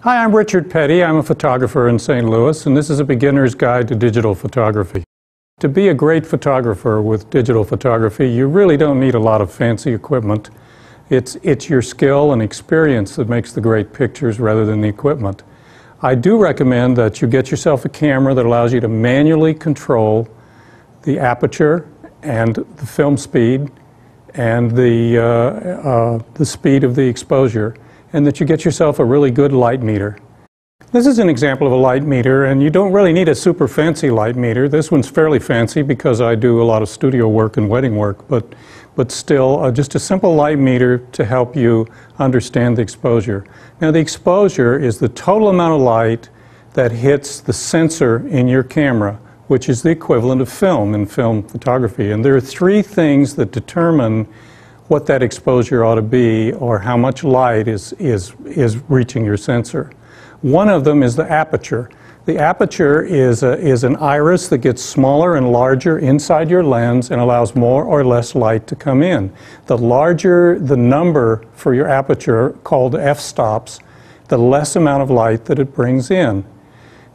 Hi, I'm Richard Petty. I'm a photographer in St. Louis, and this is a beginner's guide to digital photography. To be a great photographer with digital photography, you really don't need a lot of fancy equipment. It's your skill and experience that makes the great pictures rather than the equipment. I do recommend that you get yourself a camera that allows you to manually control the aperture and the film speed and the speed of the exposure, and that you get yourself a really good light meter. This is an example of a light meter, and you don't really need a super fancy light meter. This one's fairly fancy because I do a lot of studio work and wedding work, but still just a simple light meter to help you understand the exposure. Now, the exposure is the total amount of light that hits the sensor in your camera, which is the equivalent of film in film photography. And there are three things that determine what that exposure ought to be, or how much light is reaching your sensor. One of them is the aperture. The aperture is an iris that gets smaller and larger inside your lens and allows more or less light to come in. The larger the number for your aperture, called f-stops, the less amount of light that it brings in.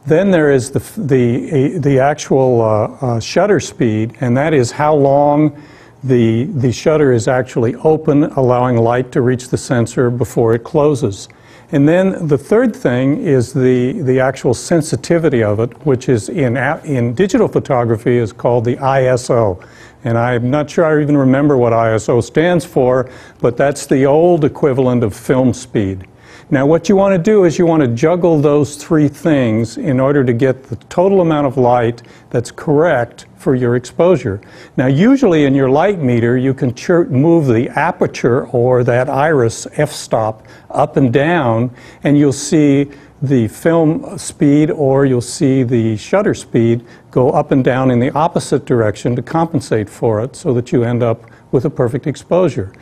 Then there is the actual shutter speed, and that is how long the shutter is actually open, allowing light to reach the sensor before it closes. And then the third thing is the actual sensitivity of it, which is in digital photography is called the ISO. And I'm not sure I even remember what ISO stands for, but that's the old equivalent of film speed. Now, what you want to do is you want to juggle those three things in order to get the total amount of light that's correct for your exposure. Now, usually in your light meter, you can move the aperture, or that iris f-stop, up and down, and you'll see the film speed, or you'll see the shutter speed go up and down in the opposite direction to compensate for it, so that you end up with a perfect exposure.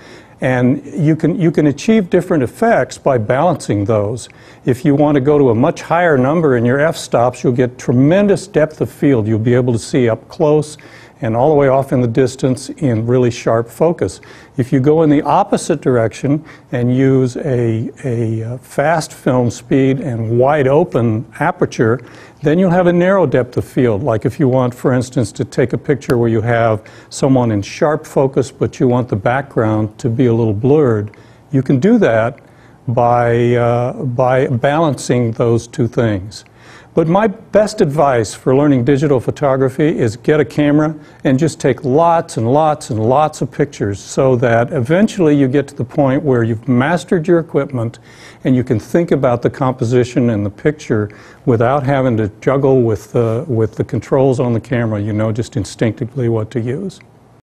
And you can achieve different effects by balancing those. If you want to go to a much higher number in your f-stops, you'll get tremendous depth of field. You'll be able to see up close and all the way off in the distance in really sharp focus. If you go in the opposite direction and use a fast film speed and wide open aperture, then you'll have a narrow depth of field. Like if you want, for instance, to take a picture where you have someone in sharp focus, but you want the background to be a little blurred, you can do that by balancing those two things. But my best advice for learning digital photography is get a camera and just take lots and lots and lots of pictures, so that eventually you get to the point where you've mastered your equipment and you can think about the composition and the picture without having to juggle with the controls on the camera. You know just instinctively what to use.